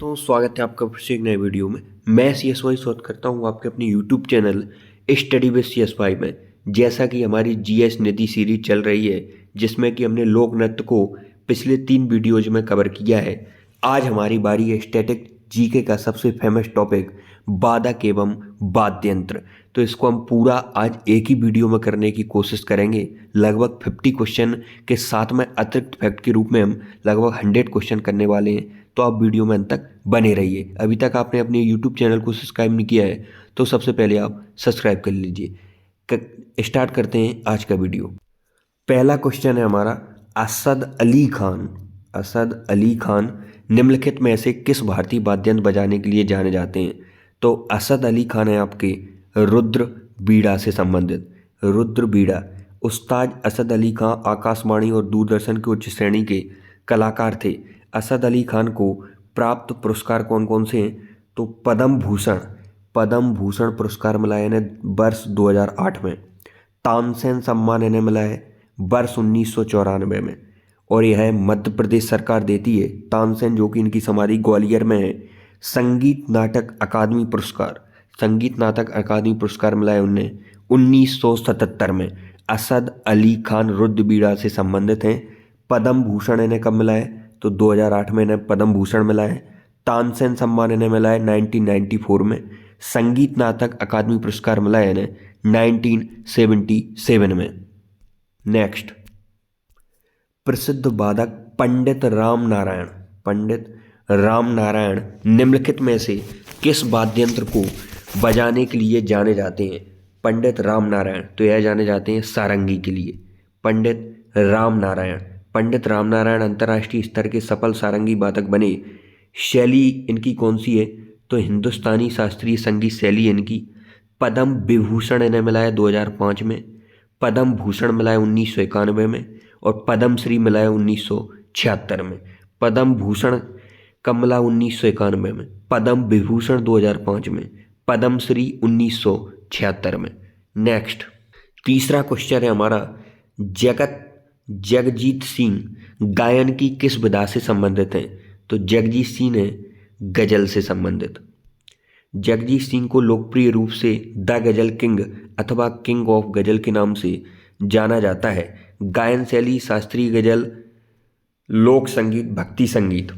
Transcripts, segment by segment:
दोस्तों, स्वागत है आपका फिर से एक नए वीडियो में। मैं CSY स्वागत करता हूं आपके अपने YouTube channel study with CSY में। जैसा कि हमारी GS निधि सीरीज चल रही है, जिसमें कि हमने लोक नृत्य को पिछले 3 वीडियोज में कवर किया है। आज हमारी बारी है स्टैटिक GK का सबसे फेमस टॉपिक वादक एवं वाद्य यंत्र। तो इसको हम पूरा आज एक ही वीडियो में करने की कोशिश करेंगे। लगभग 50 क्वेश्चन के साथ में अतिरिक्त फैक्ट के रूप में हम लगभग 100 क्वेश्चन करने वाले हैं। तो आप वीडियो में अंत तक बने रहिए। अभी तक आपने अपने यूट्यूब चैनल को सब्सक्राइब नहीं किया है तो सबसे पहले आप सब्सक्राइब कर लीजिए। स्टार्ट करते हैं आज का वीडियो। पहला क्वेश्चन है हमारा, असद अली खान। असद अली खान निम्नलिखित में से किस भारतीय वाद्य यंत्र बजाने के लिए जाने जाते हैं? तो असद अली खान है आपके रुद्र बीड़ा से संबंधित। रुद्र बीड़ा। उस्ताद असद अली खान आकाशवाणी और दूरदर्शन के उच्च श्रेणी के कलाकार थे। असद अली खान को प्राप्त पुरस्कार कौन कौन से हैं? तो पद्म भूषण पुरस्कार मिला है इन्हें वर्ष 2008 में। तानसेन सम्मान इन्हें मिला है वर्ष 1994 में। और यह मध्य प्रदेश सरकार देती है तानसेन, जो कि इनकी समाधि ग्वालियर में है। संगीत नाटक अकादमी पुरस्कार मिला है उन्हें 1977 में। असद अली खान रुद्र बीड़ा से संबंधित हैं। पद्म भूषण इन्हें कब मिला है? तो 2008 में इन्हें पद्म भूषण मिला है। तानसेन सम्मान इन्हें मिला है 1994 में। संगीत नाटक अकादमी पुरस्कार मिला है इन्हें 1977 में। नेक्स्ट, प्रसिद्ध वादक पंडित राम नारायण निम्नलिखित में से किस वाद्य यंत्र को बजाने के लिए जाने जाते हैं? पंडित राम नारायण तो यह जाने जाते हैं सारंगी के लिए। पंडित राम नारायण अंतर्राष्ट्रीय स्तर के सफल सारंगी वादक बने। शैली इनकी कौन सी है? तो हिंदुस्तानी शास्त्रीय संगीत शैली इनकी। पद्म विभूषण इन्हें मिला है 2005 में। पद्म भूषण मिला है 1991 में। और पद्म श्री मिला है 1976 में। पद्म भूषण कब मिला? 1991 में। पद्म विभूषण 2005 में। पद्म श्री 1976 में। नेक्स्ट, तीसरा क्वेश्चन है हमारा, जगजीत सिंह गायन की किस विधा से संबंधित हैं? तो जगजीत सिंह है गजल से संबंधित। जगजीत सिंह को लोकप्रिय रूप से द गजल किंग अथवा किंग ऑफ गजल के नाम से जाना जाता है। गायन शैली शास्त्रीय गजल, लोक संगीत, भक्ति संगीत।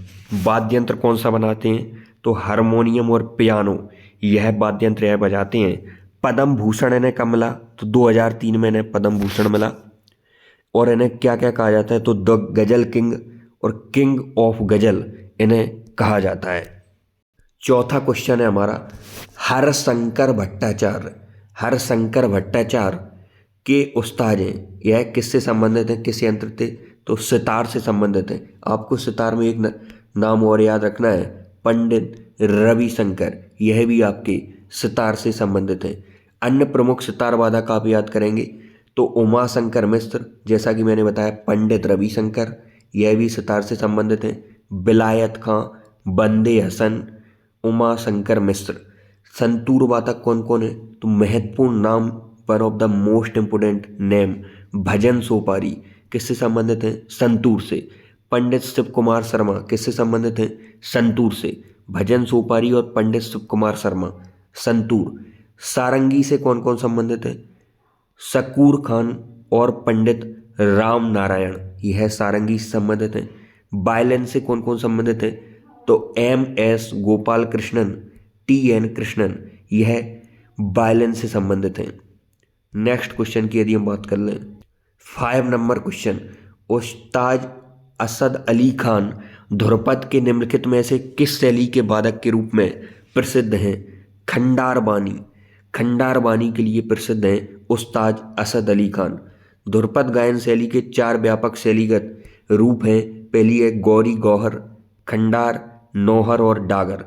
वाद्य यंत्र कौन सा बनाते हैं? तो हारमोनियम और पियानो, यह वाद्य यंत्र यह बजाते हैं। पद्म भूषण इन्हें कब मिला? तो 2003 में इन्हें पद्म भूषण मिला। और इन्हें क्या क्या कहा जाता है? तो द गजल किंग और किंग ऑफ गजल इन्हें कहा जाता है। चौथा क्वेश्चन है हमारा, हरशंकर भट्टाचार्य के उस्ताद हैं। यह किससे संबंधित है? किस यंत्र थे? तो सितार से संबंधित है। आपको सितार में एक नाम और याद रखना है, पंडित रविशंकर। यह भी आपके सितार से संबंधित है। अन्य प्रमुख सितार वादक आप याद करेंगे तो उमाशंकर मिश्र, जैसा कि मैंने बताया पंडित रविशंकर, यह भी सितार से संबंधित है। विलायत खां, बंदे हसन, उमाशंकर मिश्र। संतूर वादक कौन कौन है? तो महत्वपूर्ण नाम, one of the most important name, Bhajan Sopori किससे संबंधित है? संतूर से। पंडित शिव कुमार शर्मा किससे संबंधित है? संतूर से। भजन सोपारी और पंडित शिव कुमार शर्मा, संतूर। सारंगी से कौन कौन संबंधित है? शकूर खान और पंडित राम नारायण, यह सारंगी से संबंधित है। वायलिन से कौन कौन संबंधित है? तो MS गोपाल कृष्णन, TN कृष्णन, यह वायलिन से संबंधित हैं। नेक्स्ट क्वेश्चन की यदि हम बात कर लें, 5 नंबर क्वेश्चन, उस्ताद असद अली खान ध्रुपद के निम्नलिखित में से किस शैली के वादक के रूप में प्रसिद्ध हैं? खंडार बानी के लिए प्रसिद्ध हैं उस्ताद असद अली खान। ध्रुपद गायन शैली के 4 व्यापक शैलीगत रूप हैं। पहली है गौरी गौहर, खंडार, नौहर और डागर।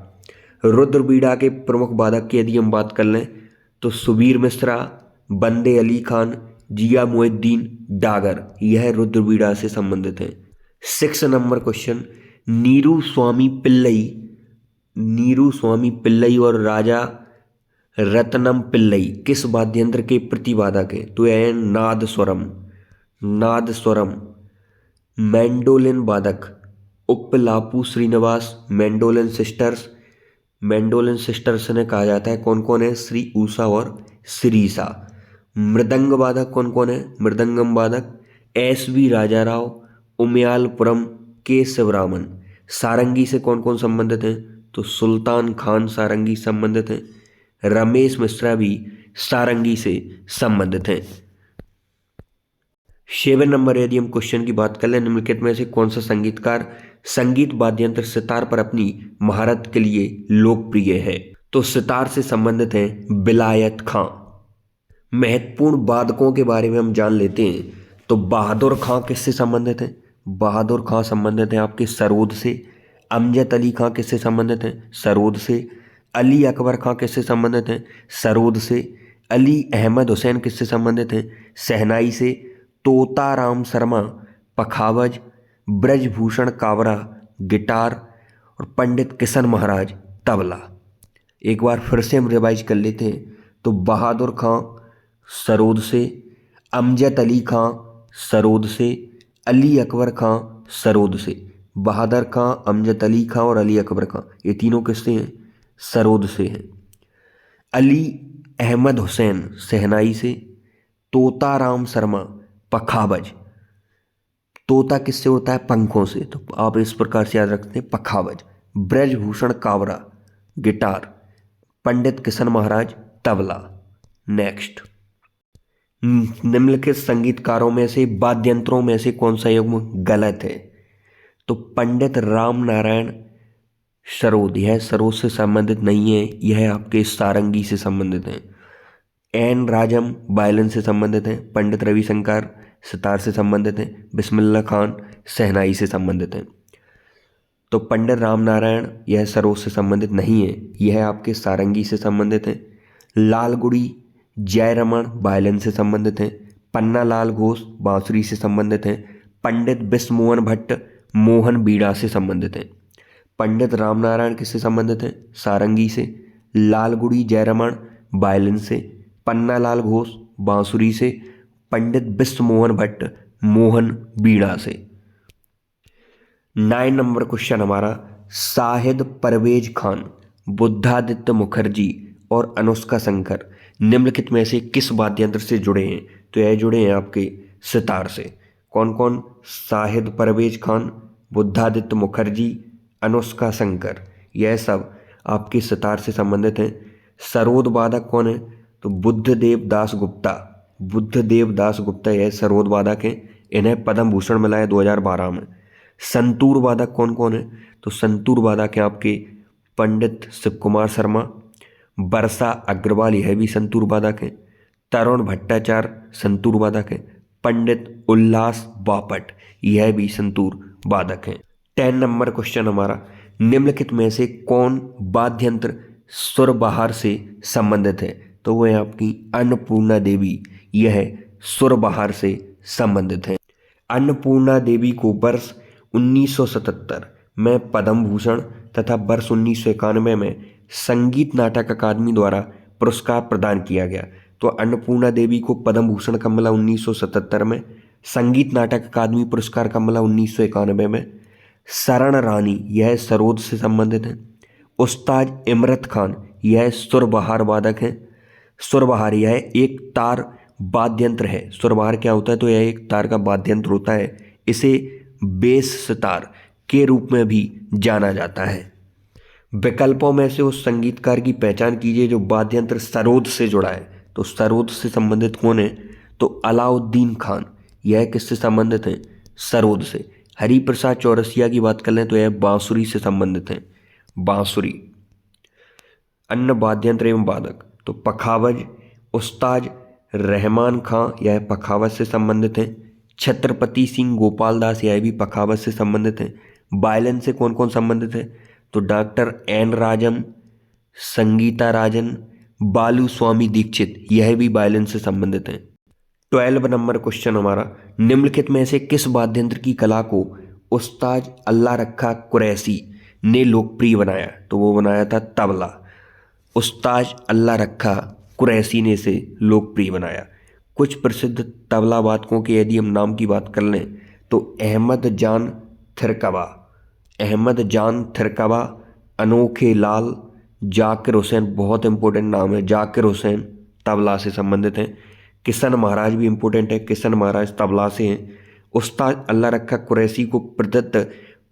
रुद्र बीड़ा के प्रमुख वादक की यदि हम बात कर लें तो सुबीर मिश्रा, बंदे अली खान, जिया मोहिद्दीन, डागर, यह रुद्र बीड़ा से संबंधित हैं। 6 नंबर क्वेश्चन, नीरू स्वामी पिल्लई और राजा रत्नम पिल्लई किस वाद्य यंत्र के प्रतिवादक हैं? तो यह नादस्वरम। मैंडोलिन वादक Uppalapu Srinivas, mandolin sisters. Mandolin sisters ने कहा जाता है, कौन कौन है? श्री उषा और श्रीसा। मृदंग वादक कौन कौन है? मृदंगम वादक SV राजाराव, उमयालपुरम, के शिवरामन। सारंगी से कौन कौन संबंधित हैं? तो सुल्तान खान सारंगी संबंधित हैं। रमेश मिश्रा भी सारंगी से संबंधित हैं। 7 नंबर, यदि हम क्वेश्चन की बात कर लें, निम्नलिखित में से कौन सा संगीतकार संगीत वाद्यंत्र सितार पर अपनी महारत के लिए लोकप्रिय है? तो सितार से संबंधित हैं विलायत खां। महत्वपूर्ण वादकों के बारे में हम जान लेते हैं। तो बहादुर खां किससे संबंधित हैं? बहादुर खां संबंधित हैं आपके सरोद से। अमजद अली खां किससे संबंधित हैं? सरोद से। अली अकबर खां किससे संबंधित हैं? सरोद से। अली अहमद हुसैन किससे संबंधित हैं? शहनाई से। तोता राम शर्मा पखावज, ब्रजभूषण कावरा गिटार और पंडित किशन महाराज तबला। एक बार फिर से हम रिवाइज कर लेते हैं। तो बहादुर खां सरोद से, अमजद अली खां सरोद से, अली अकबर खां सरोद से। बहादुर खां, अमजद अली खां और अली अकबर खां, ये तीनों किससे हैं? सरोद से हैं। अली अहमद हुसैन शहनाई से। तोता राम शर्मा पखावज। तोता किससे होता है? पंखों से, तो आप इस प्रकार से याद रखते हैं पखावज। ब्रजभूषण कावरा गिटार, पंडित किशन महाराज तबला। नेक्स्ट, निम्नलिखित संगीतकारों में से वाद्यंत्रों में से कौन सा युग्म गलत है? तो पंडित राम नारायण सरोद, यह सरोद से संबंधित नहीं है, यह आपके सारंगी से संबंधित है। एन राजम वायलिन से संबंधित हैं। पंडित रविशंकर सितार से संबंधित हैं। बिस्मिल्लाह खान शहनाई से संबंधित हैं। तो पंडित राम नारायण यह सरोद से संबंधित नहीं है, यह आपके सारंगी से संबंधित है। लालगुड़ी जयरमण वायलिन से संबंधित हैं। पन्ना लाल घोष बांसुरी से संबंधित हैं। पंडित बिस्मोहन भट्ट मोहन बीड़ा से संबंधित हैं। पंडित रामनारायण किससे संबंधित हैं? सारंगी से। लालगुड़ी जयरमण वायलिन से। पन्ना लाल घोष बांसुरी से। पंडित बिस्मोहन भट्ट मोहन बीड़ा से। 9 नंबर क्वेश्चन हमारा, शाहिद परवेज खान, बुद्धादित्य मुखर्जी और अनुष्का शंकर निम्नलिखित में से किस वाद्ययंत्र से जुड़े हैं? तो यह जुड़े हैं आपके सितार से। कौन कौन? शाहिद परवेज खान, बुद्धादित्य मुखर्जी, अनुष्का शंकर, यह सब आपके सितार से संबंधित हैं। सरोद वादक कौन है? तो बुद्धदेव दास गुप्ता। बुद्धदेव दास गुप्ता यह सरोद वादक हैं, इन्हें पद्म भूषण मिला है 2012 में। संतूर वादक कौन कौन है? तो संतूर वादक हैं आपके पंडित शिव कुमार शर्मा, वर्षा अग्रवाल यह भी संतूर वादक हैं। तरुण भट्टाचार्य संतूर वादक हैं। पंडित उल्लास बापट यह भी संतूर वादक हैं। 10 नंबर क्वेश्चन हमारा, निम्नलिखित में से कौन वाद्ययंत्र सुरबहार से संबंधित है? तो वह आपकी अन्नपूर्णा देवी, यह सुरबहार से संबंधित है। अन्नपूर्णा देवी को वर्ष 1977 में पद्म भूषण तथा वर्ष 1991 में संगीत नाटक अकादमी द्वारा पुरस्कार प्रदान किया गया। तो अन्नपूर्णा देवी को पद्म भूषण कब मिला? 1977 में। संगीत नाटक अकादमी पुरस्कार कब मिला? 1991 में। शरण रानी यह सरोद से संबंधित है। उस्ताद इमरत खान यह सुरबहार वादक हैं। सुरबहार यह एक तार वाद्यंत्र है। सुरबहार क्या होता है? तो यह एक तार का वाद्यंत्र होता है, इसे बेस सितार के रूप में भी जाना जाता है। विकल्पों में से उस संगीतकार की पहचान कीजिए जो वाद्यंत्र सरोद से जुड़ा है। तो सरोद से संबंधित कौन है? तो अलाउद्दीन खान, यह किससे संबंधित हैं? सरोद से। हरिप्रसाद चौरसिया की बात कर लें तो यह बांसुरी से संबंधित हैं। बांसुरी। अन्य वाद्यंत्र एवं वादक, तो पखावज उस्ताद रहमान खां यह पखावज से संबंधित हैं। छत्रपति सिंह गोपाल दास यह भी पखावज से संबंधित हैं। वायलिन से कौन कौन संबंधित है? तो डॉक्टर एन राजन, संगीता राजन, बालू स्वामी दीक्षित यह भी वायलिन से संबंधित हैं। 12 नंबर क्वेश्चन हमारा, निम्नलिखित में से किस वाद्यंत्र की कला को उस्ताद अल्लाह रखा कुरैशी ने लोकप्रिय बनाया? तो वो बनाया था तबला। उस्ताद अल्लाह रखा कुरैशी ने इसे लोकप्रिय बनाया। कुछ प्रसिद्ध तबला वादकों के यदि हम नाम की बात कर लें तो अहमद जान थिरकवा, अहमद जान थिरकवा, अनोखे लाल, जाकिर हुसैन, बहुत इंपॉर्टेंट नाम है जाकिर हुसैन, तबला से संबंधित हैं। किशन महाराज भी इंपॉर्टेंट है, किशन महाराज तबला से हैं। उस्ताद अल्लाह रखा कुरैशी को प्रदत्त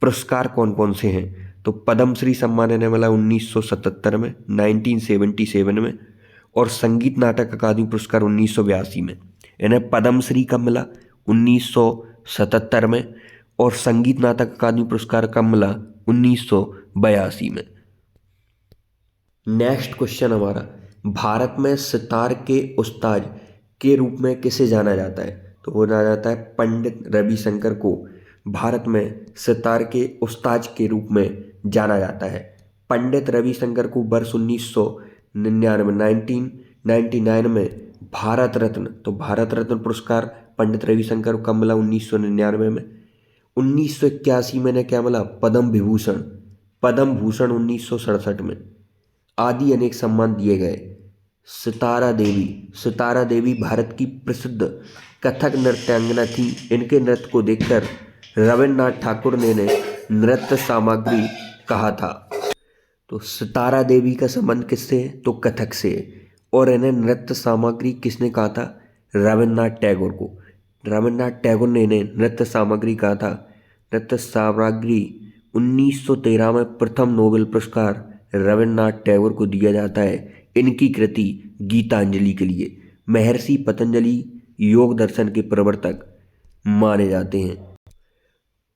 पुरस्कार कौन कौन से हैं? तो पद्मश्री सम्मान इन्हें मिला 1977 में, 1977 में, और संगीत नाटक अकादमी पुरस्कार 1982 में। इन्हें पद्मश्री कब मिला? 1977 में, और संगीत नाटक अकादमी पुरस्कार कब मिला? 1982 में। नेक्स्ट क्वेश्चन हमारा, भारत में सितार के उस्ताद के रूप में किसे जाना जाता है? तो वो जाना जाता है पंडित रविशंकर को भारत में सितार के उस्ताद के रूप में जाना जाता है। पंडित रविशंकर को वर्ष 1999 1999 में भारत रत्न, तो भारत रत्न पुरस्कार पंडित रविशंकर को कब मिला? 1999 में। 1981 में क्या मिला? पद्म विभूषण, पद्म भूषण 1967 में। आदि अनेक सम्मान दिए गए। सितारा देवी, सितारा देवी भारत की प्रसिद्ध कथक नृत्यांगना थी। इनके नृत्य को देखकर रविन्द्रनाथ ठाकुर ने नृत्य सामग्री कहा था। तो सितारा देवी का संबंध किससे है? तो कथक से है। और इन्हें नृत्य सामग्री किसने कहा था? रविन्द्रनाथ टैगोर को। रविन्द्रनाथ टैगोर ने इन्हें नृत्य सामग्री कहा था। नृत्य सामग्री 1913 में प्रथम नोबेल पुरस्कार रविन्द्रनाथ टैगोर को दिया जाता है इनकी कृति गीतांजलि के लिए। महर्षि पतंजलि योग दर्शन के प्रवर्तक माने जाते हैं।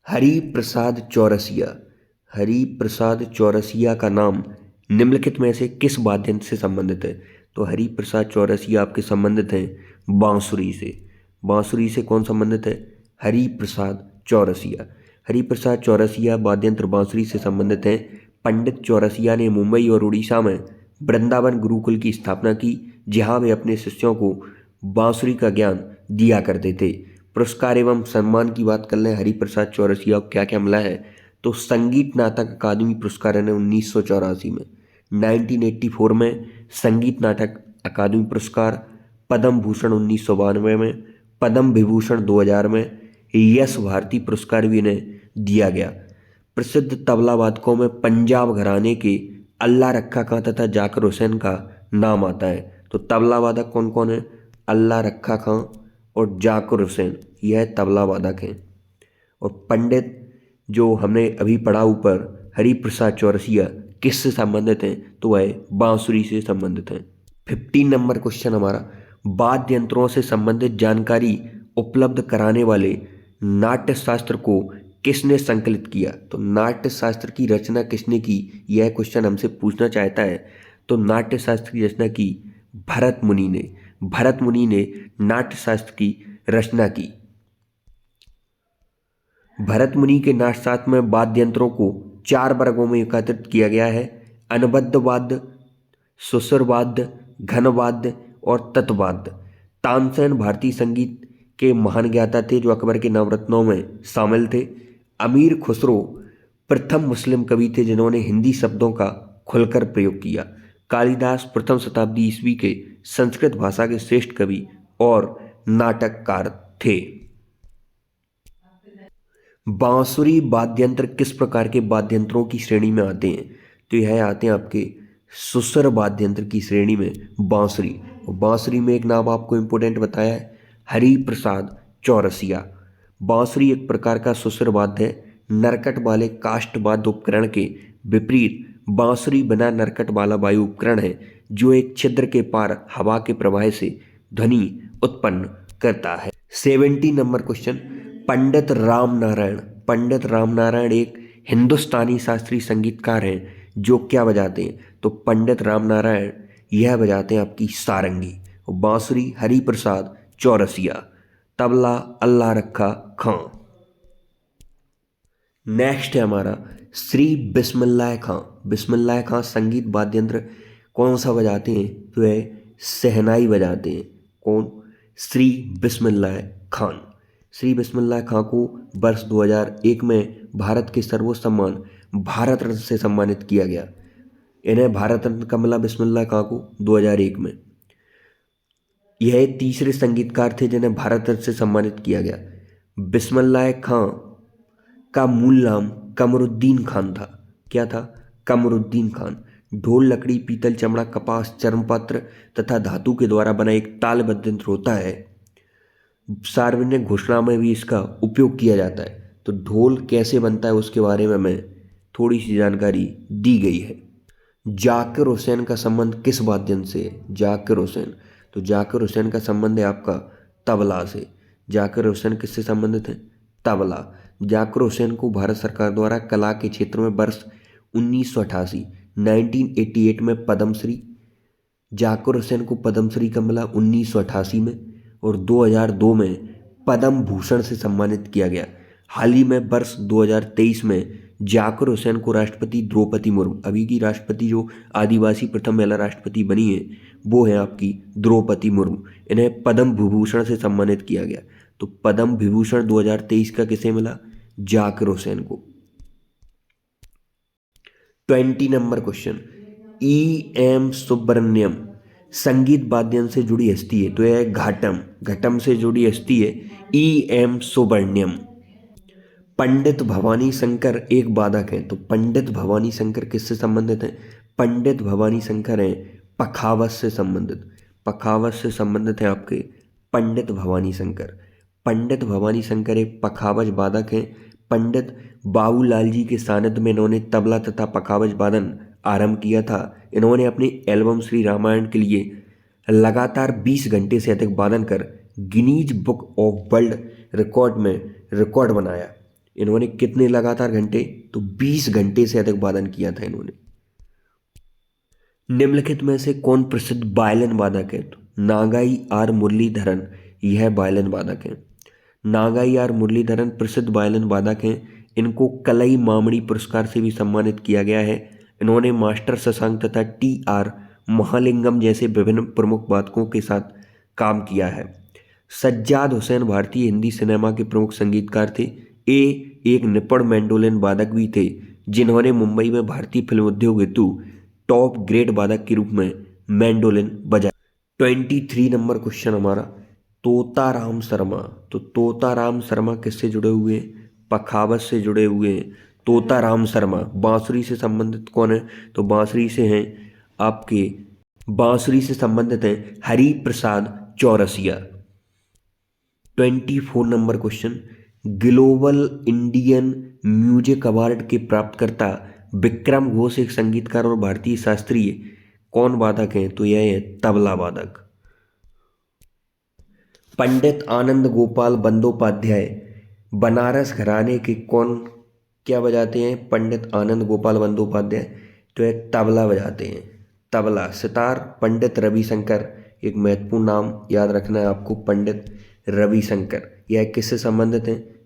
हरि प्रसाद चौरसिया, हरि प्रसाद चौरसिया का नाम निम्नलिखित में से किस वाद्य यंत्र से संबंधित है? तो हरि प्रसाद चौरसिया आपके संबंधित हैं बांसुरी से। बांसुरी से कौन संबंधित है? हरि प्रसाद चौरसिया। हरि प्रसाद चौरसिया वाद्य यंत्र बांसुरी से संबंधित हैं। पंडित चौरसिया ने मुंबई और उड़ीसा में वृंदावन गुरुकुल की स्थापना की, जहां वे अपने शिष्यों को बांसुरी का ज्ञान दिया करते थे। पुरस्कार एवं सम्मान की बात कर लें, हरिप्रसाद चौरसिया को क्या क्या मिला है? तो संगीत नाटक अकादमी पुरस्कार इन्हें 1984 में, 1984 में संगीत नाटक अकादमी पुरस्कार, पद्म भूषण 1992 में, पद्म विभूषण 2000 में, यश भारती पुरस्कार भी इन्हें दिया गया। प्रसिद्ध तबला वादकों में पंजाब घराने के अल्लाह रखा खां तथा जाकिर हुसैन का नाम आता है। तो तबला वादक कौन कौन है? अल्लाह रखा खां और जाकिर हुसैन, यह तबला वादक हैं। और पंडित जो हमने अभी पढ़ा ऊपर, हरिप्रसाद चौरसिया, किससे संबंधित हैं? तो वह बांसुरी से संबंधित हैं। 15 नंबर क्वेश्चन हमारा, वाद्य यंत्रों से संबंधित जानकारी उपलब्ध कराने वाले नाट्य शास्त्र को किसने संकलित किया? तो नाट्य शास्त्र की रचना किसने की? यह क्वेश्चन हमसे पूछना चाहता है। तो नाट्य शास्त्र की रचना की भरत मुनि ने। भरत मुनि ने नाट्य शास्त्र की रचना की। भरत मुनि के नाट्य शास्त्र में वाद्य यंत्रों को 4 वर्गों में एकत्रित किया गया है: अनुबद्ध वाद्य, सुसुर वाद्य, घन वाद्य और तत्वाद्य। तानसेन भारतीय संगीत के महान ज्ञाता थे जो अकबर के नवरत्नों में शामिल थे। अमीर खुसरो प्रथम मुस्लिम कवि थे जिन्होंने हिंदी शब्दों का खुलकर प्रयोग किया। कालिदास प्रथम शताब्दी ईस्वी के संस्कृत भाषा के श्रेष्ठ कवि और नाटककार थे। बांसुरी वाद्यंत्र किस प्रकार के वाद्यंत्रों की श्रेणी में आते हैं? तो यह आते हैं आपके सुसर वाद्यंत्र की श्रेणी में बांसुरी। और बांसुरी में एक नाम आपको इंपोर्टेंट बताया है, हरिप्रसाद चौरसिया। बांसुरी एक प्रकार का सुसर वाद्य है। नरकट वाले काष्ठ वाद्य उपकरण के विपरीत बांसुरी बिना नरकट वाला वायु उपकरण है जो एक छिद्र के पार हवा के प्रवाह से ध्वनि उत्पन्न करता है। 70 नंबर क्वेश्चन, पंडित राम नारायण। पंडित राम नारायण एक हिंदुस्तानी शास्त्रीय संगीतकार हैं जो क्या बजाते हैं? तो पंडित राम नारायण यह बजाते हैं आपकी सारंगी। और बांसुरी हरिप्रसाद चौरसिया, तबला अल्लाह रखा खां। नेक्स्ट है हमारा श्री बिस्मिल्लाह खां। बिस्मिल्लाह खां संगीत वाद्यंत्र कौन सा बजाते हैं? तो है शहनाई बजाते हैं। कौन? श्री बिस्मिल्लाह खान। श्री बिस्मिल्लाह खां को वर्ष 2001 में भारत के सर्वोच्च सम्मान भारत रत्न से सम्मानित किया गया। इन्हें भारत रत्न कब मिला? बिस्मिल्लाह खां को 2001 में। यह तीसरे संगीतकार थे जिन्हें भारत रत्न से सम्मानित किया गया। बिस्मिल्लाह खां का मूल नाम कमरुद्दीन खान था। क्या था? कमरुद्दीन खान। ढोल लकड़ी, पीतल, चमड़ा, कपास, चर्मपत्र तथा धातु के द्वारा बना एक तालबद्ध यंत्र होता है। सार्वजनिक घोषणा में भी इसका उपयोग किया जाता है। तो ढोल कैसे बनता है उसके बारे में थोड़ी सी जानकारी दी गई है। जाकिर हुसैन का संबंध किस वाद्य यंत्र से है? जाकिर हुसैन, तो जाकिर हुसैन का संबंध है आपका तबला से। जाकिर हुसैन किससे संबंधित है? तबला। जाकिर हुसैन को भारत सरकार द्वारा कला के क्षेत्र में वर्ष 1988 1988 में पद्मश्री, जाकिर हुसैन को पद्मश्री का मिला 1988 में, और 2002 में पद्म भूषण से सम्मानित किया गया। हाल ही में वर्ष 2023 में जाकिर हुसैन को राष्ट्रपति द्रौपदी मुर्मू, अभी की राष्ट्रपति जो आदिवासी प्रथम महिला राष्ट्रपति बनी है वो है आपकी द्रौपदी मुर्मू, इन्हें पद्म विभूषण से सम्मानित किया गया। तो पद्म विभूषण 2023 का किसे मिला? जाकिर हुसैन को। 20 नंबर क्वेश्चन, E.M. सुब्रमण्यम संगीत वाद्य से जुड़ी हस्ती है, तो यह घाटम, घटम से जुड़ी हस्ती है E.M. सुब्रमण्यम। पंडित भवानी शंकर एक वादक हैं, तो पंडित भवानी शंकर किससे संबंधित हैं? पंडित भवानी शंकर हैं पखावज से संबंधित, पखावज से संबंधित है आपके पंडित भवानी शंकर। पंडित भवानी शंकर एक पखावज वादक हैं। पंडित बाबूलाल जी के सानिध्य में इन्होंने तबला तथा पखावज वादन आरंभ किया था। इन्होंने अपनी एल्बम श्री रामायण के लिए लगातार 20 घंटे से अधिक वादन कर Guinness book of world record में रिकॉर्ड बनाया। इन्होंने कितने लगातार घंटे? तो 20 घंटे से अधिक वादन किया था इन्होंने। निम्नलिखित में से कौन प्रसिद्ध वायलिन वादक है? तो नागाई आर मुरलीधरन यह वायलिन वादक है। नागाई आर मुरलीधरन प्रसिद्ध वायलिन वादक हैं। इनको कलई मामणी पुरस्कार से भी सम्मानित किया गया है। इन्होंने मास्टर शशांक तथा T.R. महालिंगम जैसे विभिन्न प्रमुख वादकों के साथ काम किया है। सज्जाद हुसैन भारतीय हिंदी सिनेमा के प्रमुख संगीतकार थे। एक निपुण मैंडोलिन वादक भी थे, जिन्होंने मुंबई में भारतीय फिल्म उद्योग हेतु टॉप ग्रेड वादक के रूप में मैंडोलिन बजाया। 23 नंबर क्वेश्चन हमारा, तोताराम शर्मा। तो तोताराम शर्मा किससे जुड़े हुए हैं? पखावज से जुड़े हुए हैं। तोताराम शर्मा बांसुरी से संबंधित कौन है? तो बांसुरी से हैं आपके, बांसुरी से संबंधित हैं Hari Prasad Chaurasia. 24 number question, global Indian music award के प्राप्तकर्ता विक्रम घोष एक संगीतकार और भारतीय शास्त्रीय कौन वादक हैं? तो यह है तबला वादक। पंडित आनंद गोपाल बंदोपाध्याय बनारस घराने के कौन क्या बजाते हैं? पंडित आनंद गोपाल बंदोपाध्याय, तो यह तबला बजाते हैं। तबला। सितार पंडित रविशंकर, एक महत्वपूर्ण नाम याद रखना है आपको, पंडित रविशंकर। यह किससे संबंधित है?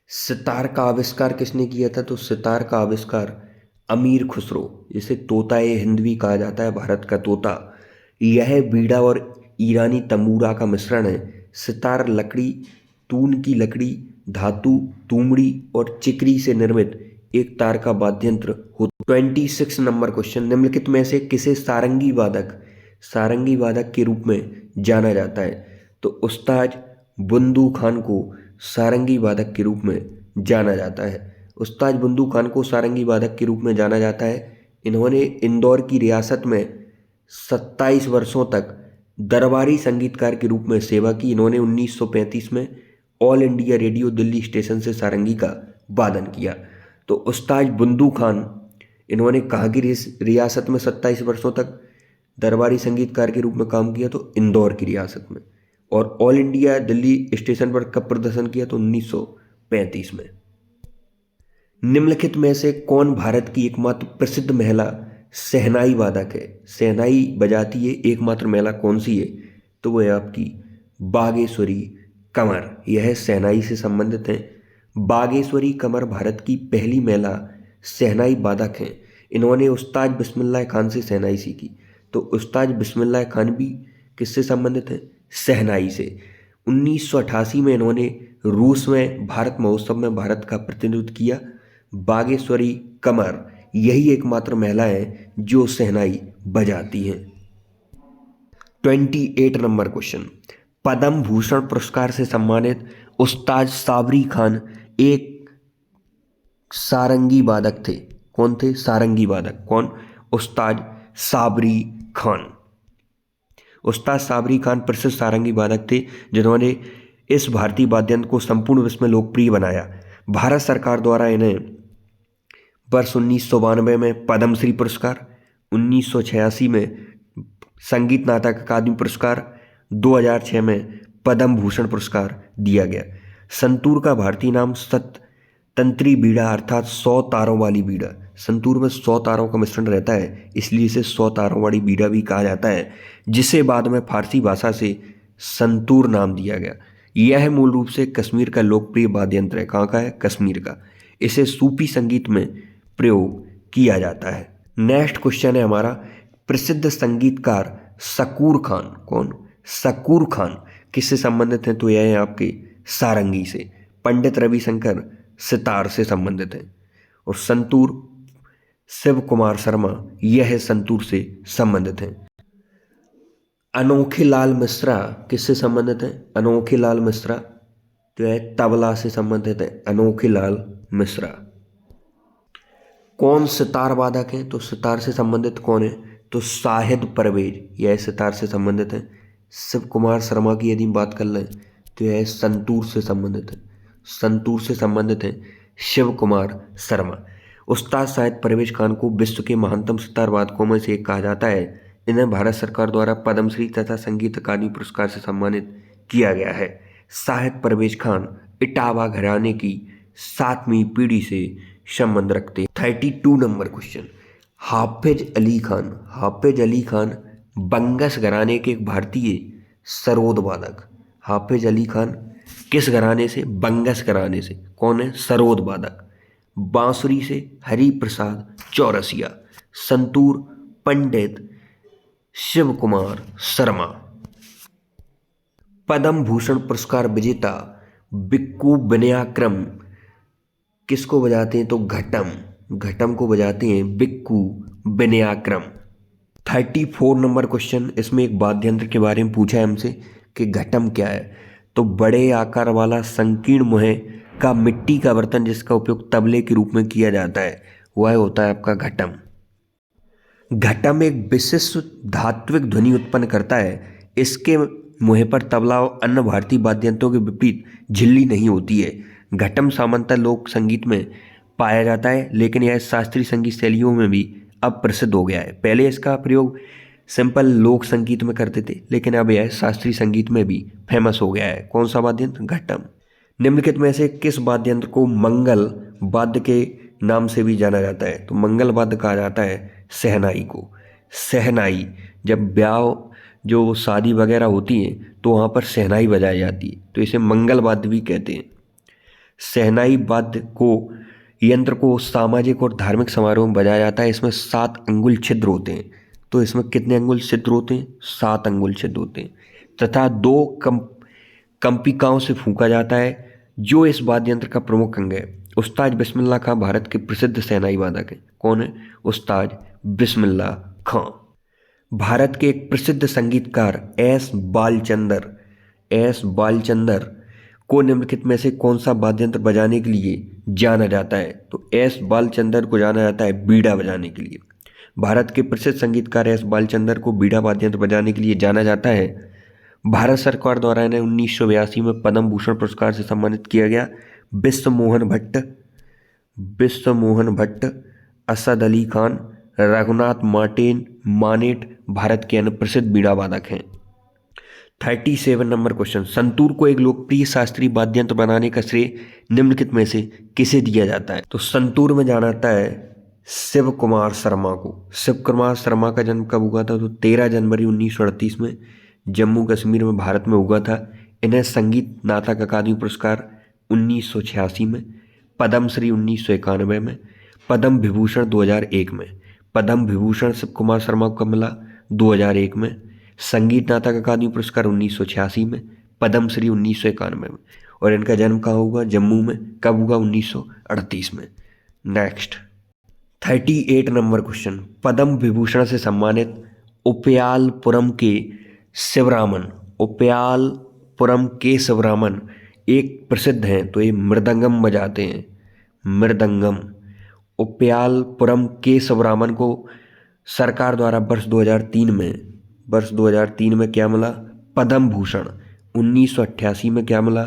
सितार का आविष्कार किसने किया था? तो सितार का आविष्कार अमीर खुसरो, जिसे तोताए हिंद भी कहा जाता है, भारत का तोता। यह बीड़ा और ईरानी तंबूरा का मिश्रण है। सितार लकड़ी, तून की लकड़ी, धातु, तुमड़ी और चिकरी से निर्मित एक तार का वाद्य यंत्र होता। 26 नंबर क्वेश्चन, निम्नलिखित में से किसे सारंगी वादक के रूप में जाना जाता है? तो उस्ताद बुंदू खान को सारंगी वादक के रूप में जाना जाता है। उस्ताद बुंदू खान को सारंगी वादक के रूप में जाना जाता है। इन्होंने इंदौर की रियासत में 27 वर्षों तक दरबारी संगीतकार के रूप में सेवा की। इन्होंने 1935 में all India radio Delhi station से सारंगी का वादन किया। तो उस्ताद बुंदू खान, इन्होंने कहाँ की रियासत में 27 वर्षों तक दरबारी संगीतकार के रूप में काम किया? तो इंदौर की रियासत में। और ऑल इंडिया दिल्ली स्टेशन पर कब प्रदर्शन किया? तो 1935 में। निम्नलिखित में से कौन भारत की एकमात्र प्रसिद्ध महिला शहनाई वादक है? शहनाई बजाती है एकमात्र महिला कौन सी है? तो वह है आपकी बागेश्वरी कंवर। यह शहनाई से संबंधित है। बागेश्वरी कंवर भारत की पहली महिला शहनाई वादक हैं। इन्होंने उस्ताद बिस्मिल्लाह खान से शहनाई सीखी। तो उस्ताद बिस्मिल्लाह खान भी किससे संबंधित हैं? शहनाई से। 1988 में इन्होंने रूस में भारत महोत्सव में भारत का प्रतिनिधित्व किया। बागेश्वरी कंवर यही एकमात्र महिला है जो शहनाई बजाती हैं। 28 नंबर क्वेश्चन, पद्म भूषण पुरस्कार से सम्मानित उस्ताद साबरी खान एक सारंगी वादक थे। कौन थे? सारंगी वादक। कौन? उस्ताद साबरी खान। उस्ताद साबरी खान प्रसिद्ध सारंगी वादक थे जिन्होंने इस भारतीय वाद्य यंत्र को संपूर्ण विश्व में लोकप्रिय बनाया। भारत सरकार द्वारा इन्हें वर्ष 1992 में पद्मश्री पुरस्कार, 1986 में संगीत नाटक अकादमी पुरस्कार, 2006 में पद्म भूषण पुरस्कार दिया गया। संतूर का भारतीय नाम तंत्री बीड़ा अर्थात 100 तारों वाली बीड़ा। संतूर में 100 तारों का मिश्रण रहता है, इसलिए इसे 100 तारों वाली बीड़ा भी कहा जाता है, जिसे बाद में फारसी भाषा से संतूर नाम दिया गया। यह मूल रूप से कश्मीर का लोकप्रिय वाद्य यंत्र है। कहाँ का है? कश्मीर का। इसे सूफी संगीत में प्रयोग किया जाता है। नेक्स्ट क्वेश्चन है हमारा, प्रसिद्ध संगीतकार शकूर खान। कौन? शकूर खान किससे संबंधित हैं? तो यह है आपके सारंगी से। पंडित रविशंकर सितार से संबंधित हैं। और संतूर शिव कुमार शर्मा, यह संतूर से संबंधित हैं। अनोखे लाल मिश्रा किससे संबंधित है? अनोखे लाल मिश्रा जो है तबला से संबंधित है। अनोखे लाल मिश्रा। कौन सितार वादक हैं? तो सितार से संबंधित कौन है? तो शाहिद परवेज, यह सितार से संबंधित है। शिव कुमार शर्मा की यदि बात कर लें तो यह संतूर से संबंधित है। संतूर से संबंधित है शिव कुमार शर्मा। उस्ताद शाहिद परवेज खान को विश्व के महानतम सितार वादकों में से एक कहा जाता है। इन्हें भारत सरकार द्वारा पद्मश्री तथा संगीत अकादमी पुरस्कार से सम्मानित किया गया है। शाहिद परवेज खान इटावा घराने की 7वीं पीढ़ी से संबंध रखते। 32 नंबर क्वेश्चन, हाफिज अली खान। हाफिज अली खान बंगस घराने के एक भारतीय सरोद वादक। हाफिज अली खान किस घराने से? बंगस घराने से। कौन है? सरोद वादक। बांसुरी से हरि प्रसाद चौरसिया। संतूर पंडित शिव कुमार शर्मा। पद्म भूषण पुरस्कार विजेता बिक्कू बिनयाक्रम किसको बजाते हैं? तो घटम। घटम को बजाते हैं बिक्कू बिनयाक्रम। 34 नंबर क्वेश्चन, इसमें एक वाद्य यंत्र के बारे में पूछा है हमसे कि घटम क्या है। तो बड़े आकार वाला संकीर्ण मुहे का मिट्टी का बर्तन जिसका उपयोग तबले के रूप में किया जाता है, वह होता है आपका घटम। घटम एक विशिष्ट धात्विक ध्वनि उत्पन्न करता है। इसके मुँह पर तबला और अन्य भारतीय वाद्य यंत्रों के विपरीत झिल्ली नहीं होती है। घटम सामान्यतः लोक संगीत में पाया जाता है, लेकिन यह शास्त्रीय संगीत शैलियों में भी अब प्रसिद्ध हो गया है। पहले इसका प्रयोग सिंपल लोक संगीत में करते थे, लेकिन अब यह शास्त्रीय संगीत में भी फेमस हो गया है। कौन सा वाद्य यंत्र? घटम। निम्नलिखित में से किस वाद्य यंत्र को मंगल वाद्य के नाम से भी जाना जाता है? तो मंगल वाद्य कहा जाता है शहनाई को। शहनाई, जब ब्याह जो शादी वगैरह होती है तो वहाँ पर शहनाई बजाई जाती है, तो इसे मंगल वाद्य भी कहते हैं। शहनाई वाद्य को यंत्र को सामाजिक और धार्मिक समारोह में बजाया जाता है। इसमें 7 अंगुल छिद्र होते हैं। तो इसमें कितने अंगुल छिद्र होते हैं? 7 अंगुल छिद्र होते हैं। तथा 2 कंपिकाओं से फूंका जाता है, जो इस वाद्य यंत्र का प्रमुख अंग है। उस्ताद बिस्मिल्लाह खां भारत के प्रसिद्ध शहनाई वादक हैं। कौन है? उस्ताद बिस्मिल्लाह खां। भारत के एक प्रसिद्ध संगीतकार एस बालचंदर को निम्नलिखित में से कौन सा वाद्य यंत्र बजाने के लिए जाना जाता है? तो एस बालचंदर को जाना जाता है बीड़ा बजाने के लिए। भारत के प्रसिद्ध संगीतकार एस बालचंदर को बीड़ा वाद्य यंत्र बजाने के लिए जाना जाता है। भारत सरकार द्वारा इन्हें 1982 में पद्म भूषण पुरस्कार से सम्मानित किया गया। विश्व मोहन भट्ट, असद अली खान, रघुनाथ मानेट भारत के अन्य प्रसिद्ध बीड़ा वादक हैं। 37 नंबर क्वेश्चन, संतूर को एक लोकप्रिय शास्त्रीय वाद्य यंत्र बनाने का श्रेय निम्नलिखित में से किसे दिया जाता है? तो संतूर में जाना जाता है शिव कुमार शर्मा को। शिव कुमार शर्मा का जन्म कब हुआ था? तो 13 जनवरी 1938 में जम्मू कश्मीर में भारत में हुआ था। इन्हें संगीत नाटक अकादमी पुरस्कार 1986 में, पद्मश्री 1991 में, पद्म विभूषण 2001 में। पद्म विभूषण शिव कुमार शर्मा को मिला 2001 में, संगीत नाटक अकादमी पुरस्कार 1986 में, पद्मश्री 1991 में। और इनका जन्म कहाँ हुआ? जम्मू में। कब हुआ? 1938 में। Next 38 number question, Padma Vibhushan से सम्मानित उप्यालपुरम के शिवरामन एक प्रसिद्ध हैं, तो ये मृदंगम बजाते हैं। मृदंगम। उप्यालपुरम के शिवरामन को सरकार द्वारा वर्ष 2003 में क्या मिला? पद्म भूषण। 1988 में क्या मिला?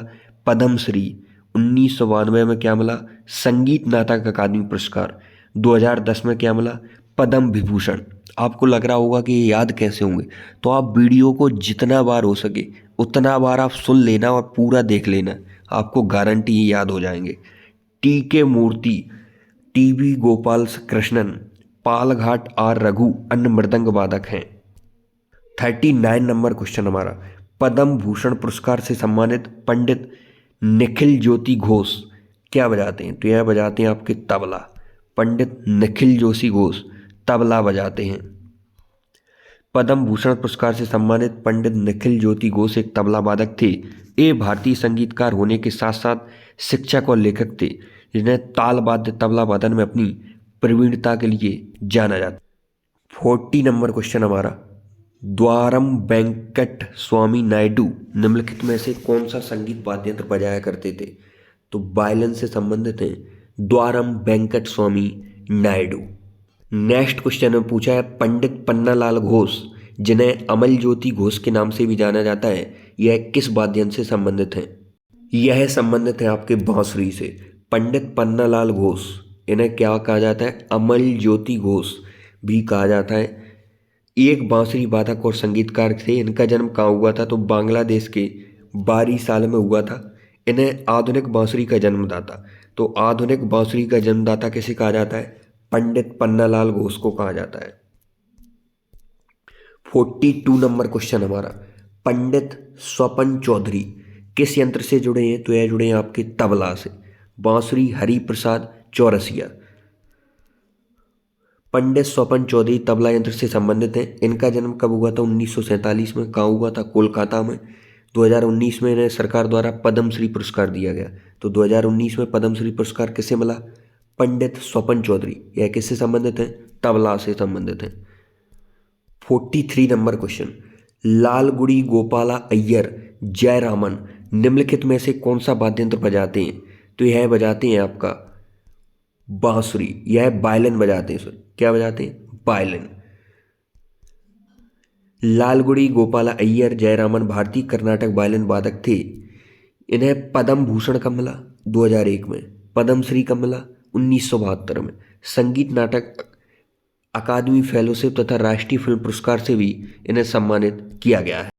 पद्मश्री। 1992 में क्या मिला? संगीत नाटक अकादमी पुरस्कार। 2010 में क्या मिला? पद्म विभूषण। आपको लग रहा होगा कि ये याद कैसे होंगे, तो आप वीडियो को जितना बार हो सके उतना बार आप सुन लेना और पूरा देख लेना, आपको गारंटी ही याद हो जाएंगे। टी के मूर्ति, टीवी गोपाल कृष्णन, पालघाट आर रघु अन्य मृदंग वादक हैं। 39 नंबर क्वेश्चन हमारा, पद्म भूषण पुरस्कार से सम्मानित पंडित निखिल ज्योति घोष क्या बजाते हैं? तो यह बजाते हैं आपके तबला। पंडित निखिल जोशी घोष तबला बजाते हैं। पद्म भूषण पुरस्कार से सम्मानित पंडित निखिल ज्योति घोष एक तबला वादक थे। ये भारतीय संगीतकार होने के साथ साथ शिक्षक और लेखक थे, जिन्हें ताल वाद्य तबला वादन में अपनी प्रवीणता के लिए जाना जाता। 40 नंबर क्वेश्चन हमारा, द्वारम वेंकट स्वामी नायडू निम्नलिखित में से कौन सा संगीत वाद्य यंत्र बजाया करते थे? तो वायलिन से संबंधित हैं द्वारम वेंकट स्वामी नायडू। नेक्स्ट क्वेश्चन में पूछा है, पंडित पन्नालाल घोष जिन्हें अमल ज्योति घोष के नाम से भी जाना जाता है, यह किस वाद्य यंत्र से संबंधित हैं? यह संबंधित है आपके बांसुरी से। पंडित पन्नालाल घोष, इन्हें क्या कहा जाता है? अमल ज्योति घोष भी कहा जाता है। एक बांसुरी वादक और संगीतकार थे। इनका जन्म कहाँ हुआ था? तो बांग्लादेश के बारी साल में हुआ था। इन्हें आधुनिक बांसुरी का जन्मदाता, तो आधुनिक बांसुरी का जन्मदाता किसे कहा जाता है? पंडित पन्नालाल घोष को कहा जाता है। 42 नंबर क्वेश्चन हमारा, पंडित स्वपन चौधरी किस यंत्र से जुड़े हैं? तो यह जुड़े हैं आपके तबला से। बांसुरी हरि प्रसाद चौरसिया। पंडित स्वपन चौधरी तबला यंत्र से संबंधित हैं। इनका जन्म कब हुआ था? 1947 में। कहाँ हुआ था? कोलकाता में। 2019 में इन्हें सरकार द्वारा पद्मश्री पुरस्कार दिया गया। तो 2019 में पद्मश्री पुरस्कार किसे मिला? पंडित स्वपन चौधरी। यह किससे संबंधित हैं? तबला से संबंधित हैं। 43 नंबर क्वेश्चन, लालगुड़ी गोपाला अय्यर जयरामन निम्नलिखित में से कौन सा वाद्य यंत्र बजाते हैं? तो यह बजाते हैं आपका बांसुरी। यह वायलिन बजाते हैं। क्या बजाते हैं? वायलिन। लालगुड़ी गोपाला अय्यर जयरामन भारतीय कर्नाटक वायलिन वादक थे। इन्हें पद्म भूषण कब मिला? 2001 में। पद्मश्री कब मिला? 1972 में। संगीत नाटक अकादमी फेलोशिप तथा राष्ट्रीय फिल्म पुरस्कार से भी इन्हें सम्मानित किया गया है।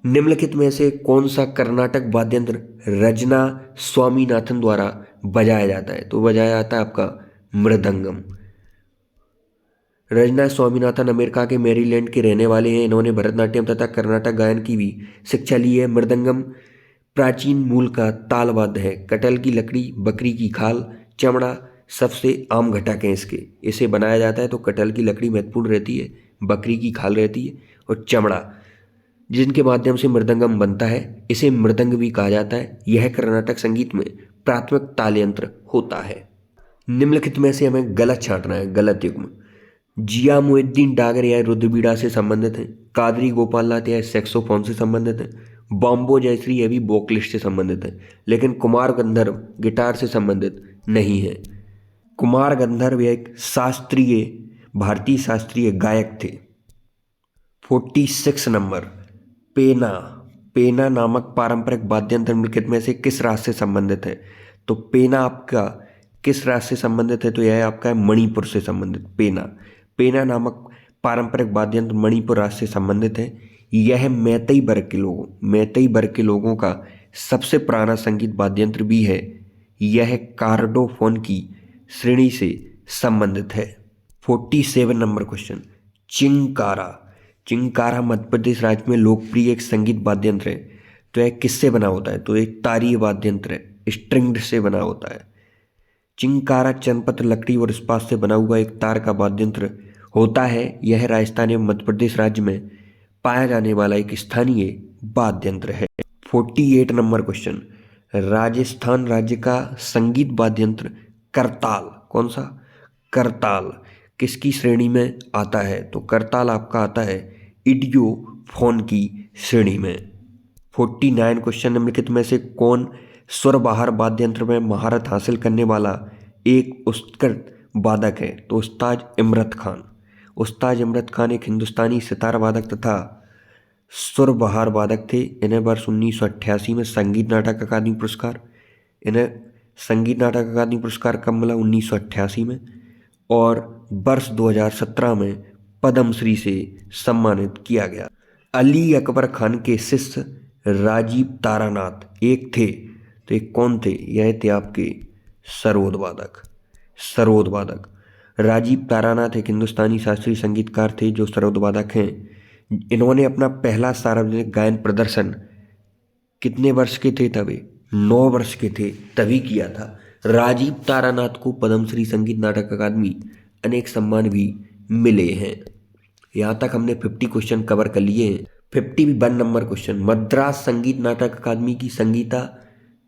निम्नलिखित में से कौन सा कर्नाटक वाद्य यंत्र रजना स्वामीनाथन द्वारा बजाया जाता है? तो बजाया जाता है आपका मृदंगम। रजना स्वामीनाथन अमेरिका के मैरीलैंड के रहने वाले हैं। इन्होंने भरतनाट्यम तथा कर्नाटक गायन की भी शिक्षा ली है। मृदंगम प्राचीन मूल का ताल वाद्य है। कटहल की लकड़ी, बकरी की खाल, चमड़ा सबसे आम घटक हैं इसके। इसे बनाया जाता है तो कटहल की लकड़ी महत्वपूर्ण रहती है, बकरी की खाल रहती है और चमड़ा, जिनके माध्यम से मृदंगम बनता है। इसे मृदंग भी कहा जाता है। यह कर्नाटक संगीत में प्राथमिक ताल यंत्र होता है। निम्नलिखित में से हमें गलत छांटना है, गलत युग्म। जिया मुहिद्दीन डागर यह रुद्रबीड़ा से संबंधित है। कादरी गोपाल नाथ यह सैक्सोफोन से संबंधित है। बॉम्बो जयश्री यह भी वोकलिस्ट से संबंधित है। लेकिन कुमार गंधर्व गिटार से संबंधित नहीं है। कुमार गंधर्व एक भारतीय शास्त्रीय गायक थे। 46 नंबर, पेना। पेना नामक पारंपरिक वाद्य यंत्र निम्नलिखित में से किस राज्य से संबंधित है? तो पेना आपका किस राज्य से संबंधित है? तो यह आपका है मणिपुर से संबंधित। पेना पेना नामक पारंपरिक वाद्य यंत्र मणिपुर राज्य से संबंधित है। यह मैतेई वर्ग के लोगों का सबसे पुराना संगीत वाद्य यंत्र भी है। यह कार्डोफोन की श्रेणी से संबंधित है। 47 नंबर क्वेश्चन, चिंकारा मध्य प्रदेश राज्य में लोकप्रिय एक संगीत वाद्य यंत्र है। तो यह किससे बना होता है? तो एक तारीय वाद्य यंत्र है, स्ट्रिंग्ड से बना होता है। चिंकारा चंदपत्र लकड़ी और इस्पात से बना हुआ एक तार का वाद्य यंत्र होता है। यह राजस्थान एवं मध्य प्रदेश राज्य में पाया जाने वाला एक स्थानीय वाद्य यंत्र है। 48 नंबर क्वेश्चन, राजस्थान राज्य का संगीत वाद्य यंत्र करताल, कौन सा? करताल किसकी श्रेणी में आता है? तो करताल आपका आता है इडियोफोन की श्रेणी में। 49 क्वेश्चन, निम्नलिखित में से कौन स्वरबहार वाद्य यंत्र में महारत हासिल करने वाला एक उत्कृष्ट वादक है? तो उस्ताद इमरत खान। उस्ताद इमरत खान एक हिंदुस्तानी सितार वादक तथा सुरबहार वादक थे। इन्हें वर्ष 1988 में संगीत नाटक अकादमी पुरस्कार, इन्हें संगीत नाटक अकादमी पुरस्कार कब मिला? 1988 में। और वर्ष 2017 में पद्मश्री से सम्मानित किया गया। अली अकबर खान के शिष्य राजीव तारानाथ एक थे, तो एक कौन थे? यह थे आपके सरोद वादक। सरोद वादक राजीव तारानाथ एक हिंदुस्तानी शास्त्रीय संगीतकार थे जो सरोद वादक हैं। इन्होंने अपना पहला सार्वजनिक गायन प्रदर्शन कितने वर्ष के थे? तभी 9 वर्ष के थे तभी किया था। राजीव तारानाथ को पद्मश्री संगीत नाटक अकादमी अनेक सम्मान भी मिले हैं। यहाँ तक हमने 50 क्वेश्चन कवर कर लिए हैं। 51 नंबर क्वेश्चन, मद्रास संगीत नाटक अकादमी की संगीता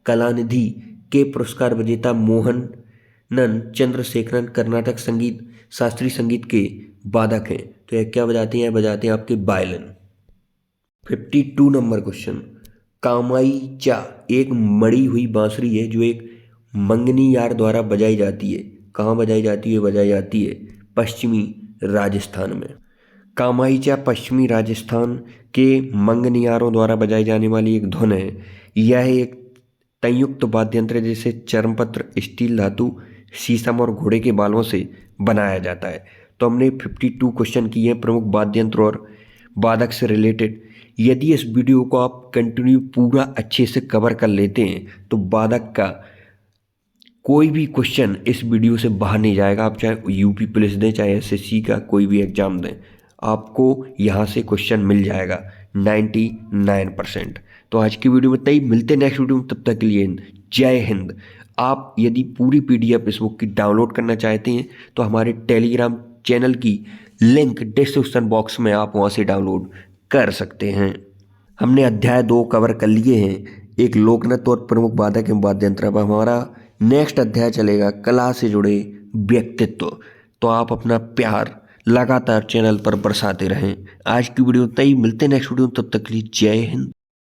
कलानिधि के पुरस्कार विजेता मोहनन चंद्रशेखरन कर्नाटक संगीत शास्त्रीय संगीत के वादक हैं। तो यह क्या बजाते हैं? बजाते हैं आपके वायलिन। 52 नंबर क्वेश्चन, कामाईचा एक मड़ी हुई बांसुरी है जो एक मंगनीयार द्वारा बजाई जाती है। कहाँ बजाई जाती है? बजाई जाती है पश्चिमी राजस्थान में। कामाईचा पश्चिमी राजस्थान के मंगनियारों द्वारा बजाई जाने वाली एक धुन है। यह एक संयुक्त वाद्य यंत्र जैसे चर्मपत्र, स्टील धातु, शीशम और घोड़े के बालों से बनाया जाता है। तो हमने 52 क्वेश्चन किए हैं प्रमुख वाद्य यंत्र और वादक से रिलेटेड। यदि इस वीडियो को आप कंटिन्यू पूरा अच्छे से कवर कर लेते हैं तो वादक का कोई भी क्वेश्चन इस वीडियो से बाहर नहीं जाएगा। आप चाहे यूपी पुलिस दें, चाहे एसएससी का कोई भी एग्जाम दें, आपको यहाँ से क्वेश्चन मिल जाएगा 99%। तो आज की वीडियो में इतना ही, मिलते हैं नेक्स्ट वीडियो में। तब तक के लिए जय हिंद। आप यदि पूरी PDF इस बुक की डाउनलोड करना चाहते हैं तो हमारे टेलीग्राम चैनल की लिंक डिस्क्रिप्शन बॉक्स में आप वहाँ से डाउनलोड कर सकते हैं। हमने अध्याय 2 कवर कर लिए हैं, एक लोकनृत्य और प्रमुख वादक एवं वाद्य यंत्र। अब हमारा नेक्स्ट अध्याय चलेगा कला से जुड़े व्यक्तित्व। तो आप अपना प्यार लगातार चैनल पर बरसाते रहें। आज की वीडियो तय, मिलते हैं नेक्स्ट वीडियो में। तब तक के लिए जय हिंद।